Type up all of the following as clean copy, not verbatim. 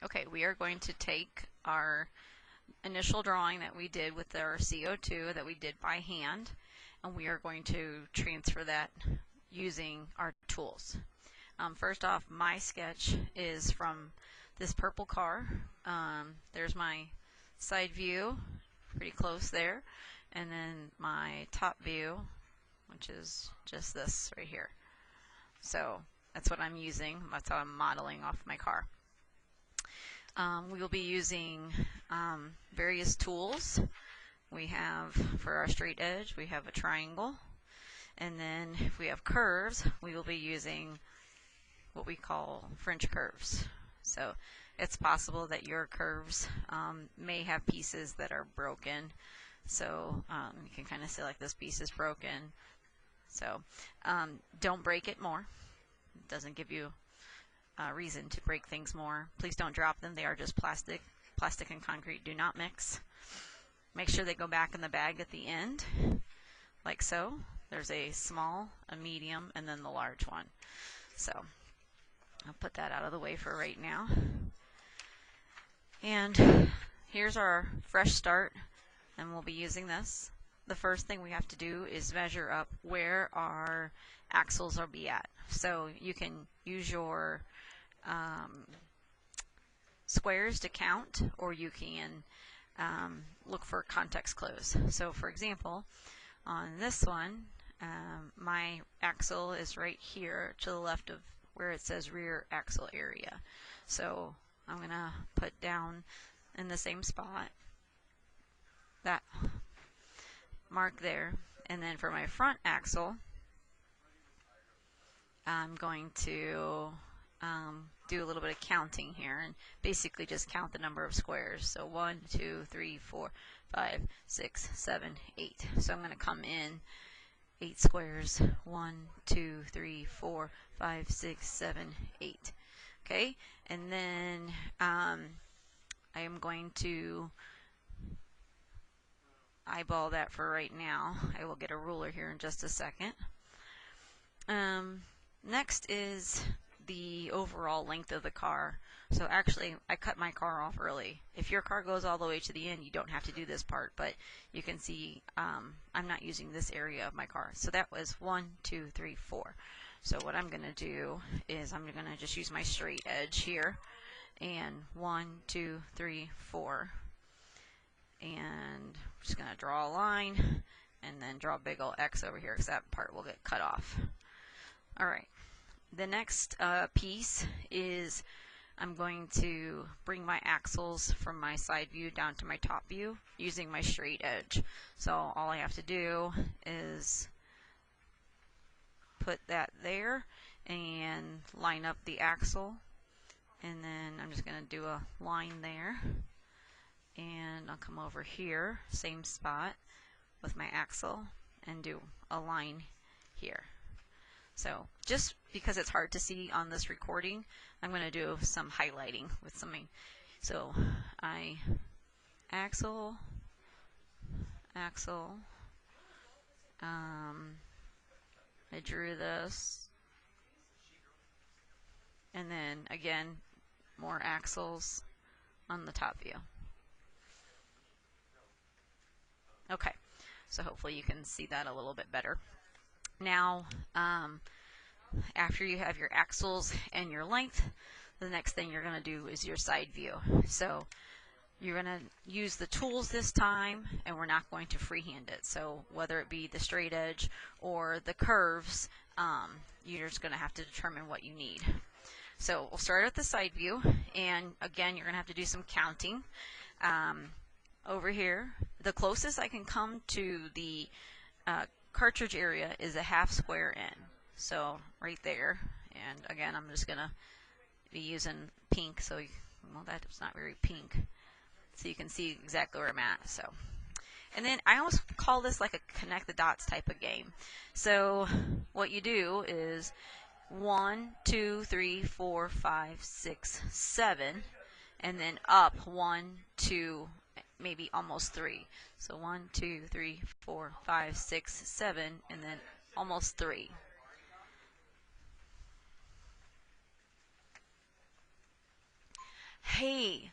Okay, we are going to take our initial drawing that we did with our CO2 that we did by hand, and we are going to transfer that using our tools. First off, my sketch is from this purple car. There's my side view, pretty close there, and then my top view, which is just this right here. So that's what I'm using. That's how I'm modeling off my car. We will be using various tools. We have, for our straight edge, we have a triangle. And then if we have curves, we will be using what we call French curves. So it's possible that your curves may have pieces that are broken. So you can kind of see like this piece is broken. So don't break it more. It doesn't give you reason to break things more. Please don't drop them. They are just plastic. Plastic and concrete do not mix. Make sure they go back in the bag at the end, like so. There's a small, a medium, and then the large one. So I'll put that out of the way for right now. And here's our fresh start, and we'll be using this. The first thing we have to do is measure up where our axles will be at. So you can use your squares to count, or you can look for context clues. So for example, on this one, my axle is right here to the left of where it says rear axle area. So I'm going to put down in the same spot that mark there. And then for my front axle, I'm going to do a little bit of counting here and basically just count the number of squares. So 1, 2, 3, 4, 5, 6, 7, 8. So I'm going to come in 8 squares. 1, 2, 3, 4, 5, 6, 7, 8. Okay, and then I am going to eyeball that for right now. I will get a ruler here in just a second. Next is the overall length of the car. So actually, I cut my car off early. If your car goes all the way to the end, you don't have to do this part, but you can see I'm not using this area of my car. So that was 1, 2, 3, 4. So what I'm going to do is I'm going to just use my straight edge here, and 1, 2, 3, 4. And I'm just going to draw a line and then draw a big old X over here because that part will get cut off. Alright, the next piece is I'm going to bring my axles from my side view down to my top view using my straight edge. So all I have to do is put that there and line up the axle, and then I'm just going to do a line there, and I'll come over here, same spot with my axle, and do a line here. So just because it's hard to see on this recording, I'm going to do some highlighting with something. So I axle, I drew this, and then again more axles on the top view. Okay, so hopefully you can see that a little bit better. Now, after you have your axles and your length, the next thing you're going to do is your side view. So you're going to use the tools this time, and we're not going to freehand it. So whether it be the straight edge or the curves, you're just going to have to determine what you need. So we'll start at the side view, and again, you're going to have to do some counting. Over here, the closest I can come to the cartridge area is a half square in. So right there, and again, I'm just going to be using pink, so well, that's not very pink, so you can see exactly where I'm at. So, and then I almost call this like a connect the dots type of game. So what you do is 1, 2, 3, 4, 5, 6, 7, and then up 1, 2, maybe almost 3. So 1, 2, 3, 4, 5, 6, 7, and then almost 3. Hey,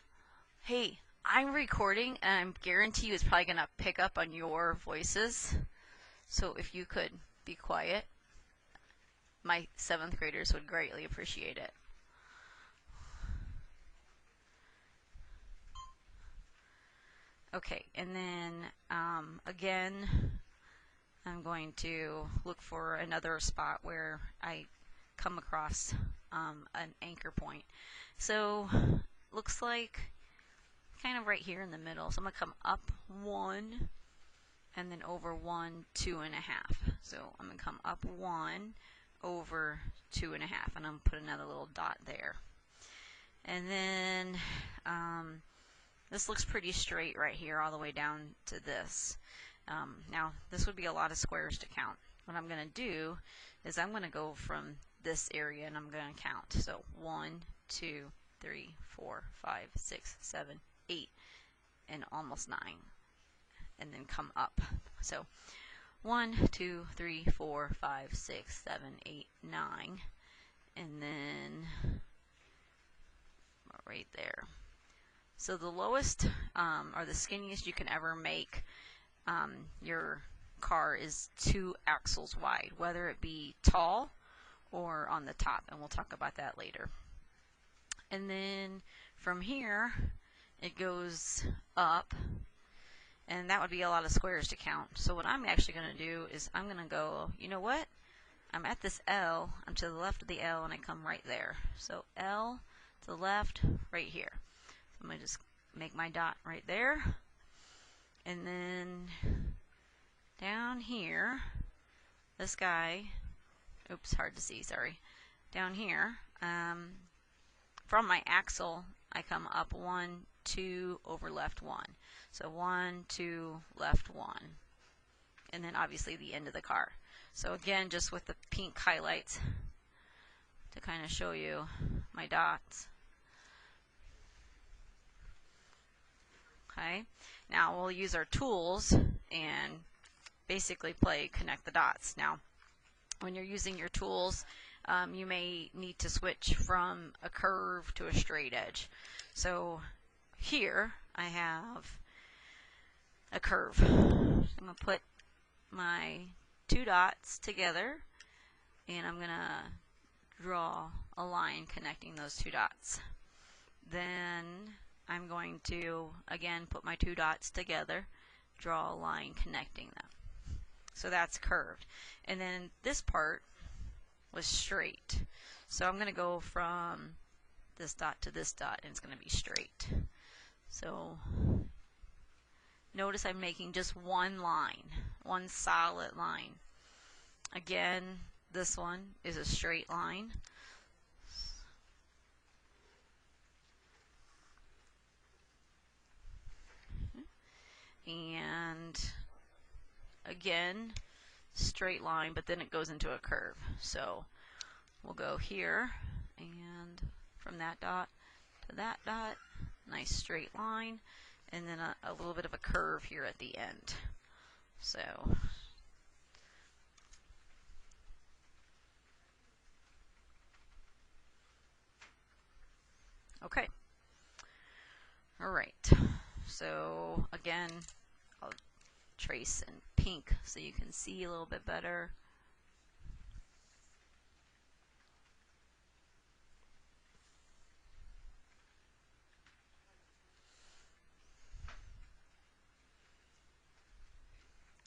hey, I'm recording and I guarantee you it's probably going to pick up on your voices. So if you could be quiet, my 7th graders would greatly appreciate it. Okay, and then again, I'm going to look for another spot where I come across an anchor point. So looks like kind of right here in the middle. So I'm going to come up 1 and then over 1, 2.5. So I'm going to come up 1 over 2.5, and I'm going to put another little dot there. And then this looks pretty straight right here all the way down to this. Now this would be a lot of squares to count. What I'm going to do is I'm going to go from this area and I'm going to count. So 1, 2, 3, 4, 5, 6, 7, 8, and almost 9. And then come up. So 1, 2, 3, 4, 5, 6, 7, 8, 9. And then right there. So the lowest or the skinniest you can ever make your car is 2 axles wide, whether it be tall or on the top, and we'll talk about that later. And then from here it goes up, and that would be a lot of squares to count. So what I'm actually going to do is I'm going to go, you know what? I'm at this L, I'm to the left of the L, and I come right there. So L to the left, right here. So I'm going to just make my dot right there. And then down here, this guy, oops, hard to see, sorry. Down here, from my axle, I come up 1, 2, over left 1. So 1, 2, left 1. And then obviously the end of the car. So again, just with the pink highlights to kind of show you my dots. Okay, now we'll use our tools and basically play connect the dots. Now, when you're using your tools, you may need to switch from a curve to a straight edge. So here I have a curve. I'm going to put my 2 dots together, and I'm going to draw a line connecting those 2 dots. Then I'm going to, again, put my 2 dots together, draw a line connecting them. So that's curved. And then this part was straight. So I'm going to go from this dot to this dot, and it's going to be straight. So notice I'm making just one line, one solid line. Again, this one is a straight line. And again, straight line, but then it goes into a curve. So we'll go here, and from that dot to that dot, nice straight line, and then a little bit of a curve here at the end. So okay. All right. So again, I'll trace in pink so you can see a little bit better.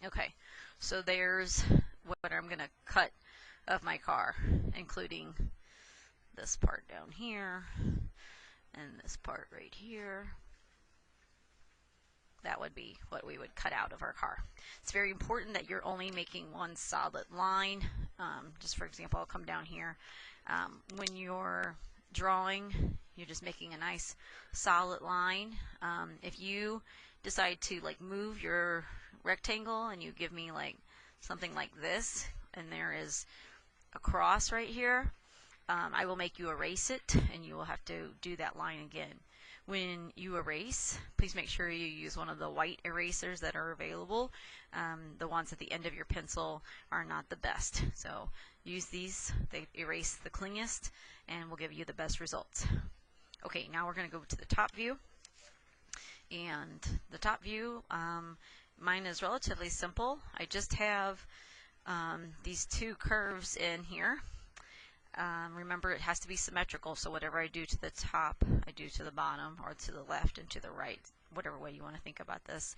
Okay, so there's what I'm going to cut of my car, including this part down here and this part right here. That would be what we would cut out of our car. It's very important that you're only making one solid line. Just for example, I'll come down here. When you're drawing, you're just making a nice solid line. If you decide to like move your rectangle and you give me like something like this, and there is a cross right here, I will make you erase it, and you will have to do that line again. When you erase, please make sure you use one of the white erasers that are available. The ones at the end of your pencil are not the best. So use these, they erase the cleanest and will give you the best results. Okay, now we're going to go to the top view. And the top view, mine is relatively simple. I just have these two curves in here. Remember, it has to be symmetrical, so whatever I do to the top, I do to the bottom, or to the left and to the right, whatever way you want to think about this.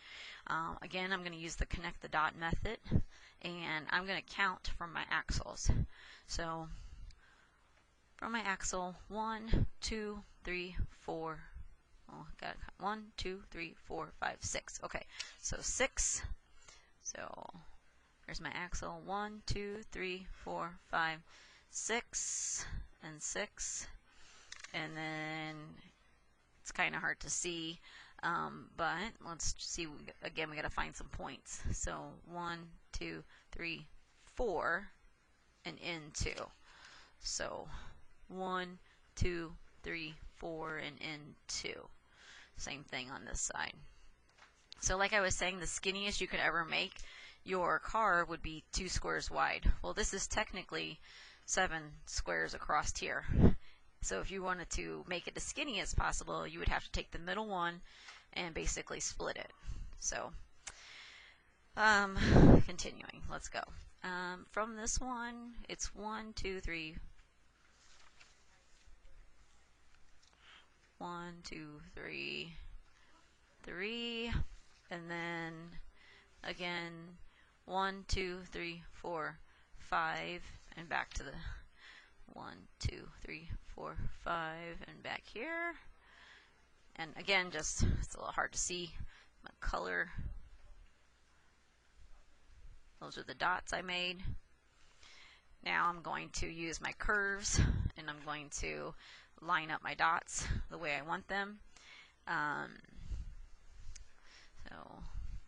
Again, I'm going to use the connect the dot method, and I'm going to count from my axles. So from my axle, 1, 2, 3, 4. Oh, got 1, 2, 3, 4, 5, 6. Okay, so 6. So there's my axle. 1, 2, 3, 4, 5, 6, and 6. And then it's kind of hard to see, but let's see. Again, we got to find some points. So 1, 2, 3, 4, and in 2. So 1, 2, 3, 4, and in 2. Same thing on this side. So like I was saying, the skinniest you could ever make your car would be 2 squares wide. Well, this is technically 7 squares across here. So if you wanted to make it as skinny as possible, you would have to take the middle one and basically split it. So continuing, let's go. From this one, it's 1, 2, 3, 1, 2, 3, 3, and then again 1, 2, 3, 4, 5, and back to the 1, 2, 3, 4, 5, and back here. And again, just it's a little hard to see my color. Those are the dots I made. Now I'm going to use my curves, and I'm going to line up my dots the way I want them. So I'm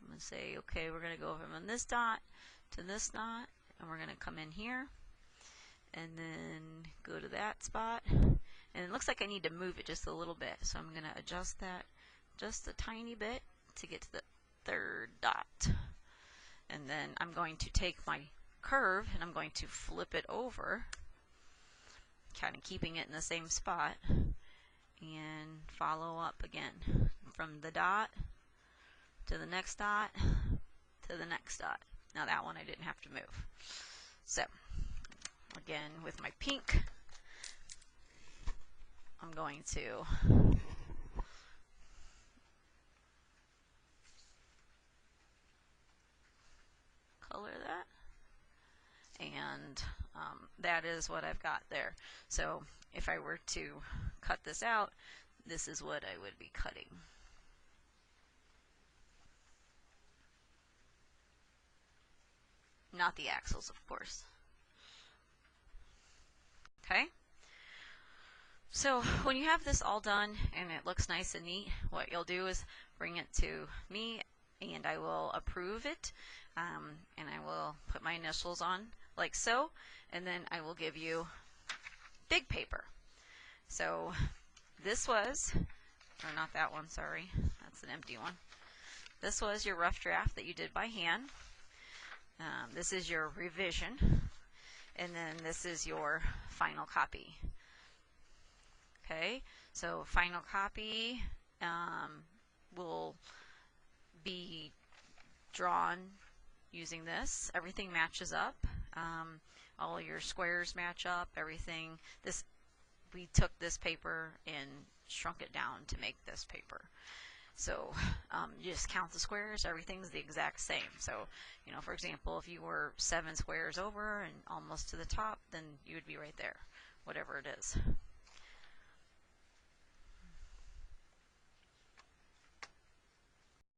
going to say, okay, we're going to go from this dot to this dot, and we're going to come in here and then go to that spot. And it looks like I need to move it just a little bit, so I'm going to adjust that just a tiny bit to get to the third dot. And then I'm going to take my curve and I'm going to flip it over, kind of keeping it in the same spot, and follow up again from the dot to the next dot to the next dot. Now that one I didn't have to move. So again, with my pink, I'm going to color that, and that is what I've got there. So if I were to cut this out, this is what I would be cutting. Not the axles, of course. Okay? So when you have this all done and it looks nice and neat, what you'll do is bring it to me and I will approve it, and I will put my initials on like so, and then I will give you big paper. So this was, or not that one, sorry, that's an empty one. This was your rough draft that you did by hand. This is your revision, and then this is your final copy. Okay, so final copy will be drawn using this. Everything matches up. All your squares match up. Everything. We took this paper and shrunk it down to make this paper. So you just count the squares. Everything's the exact same. So, you know, for example, if you were 7 squares over and almost to the top, then you would be right there, whatever it is.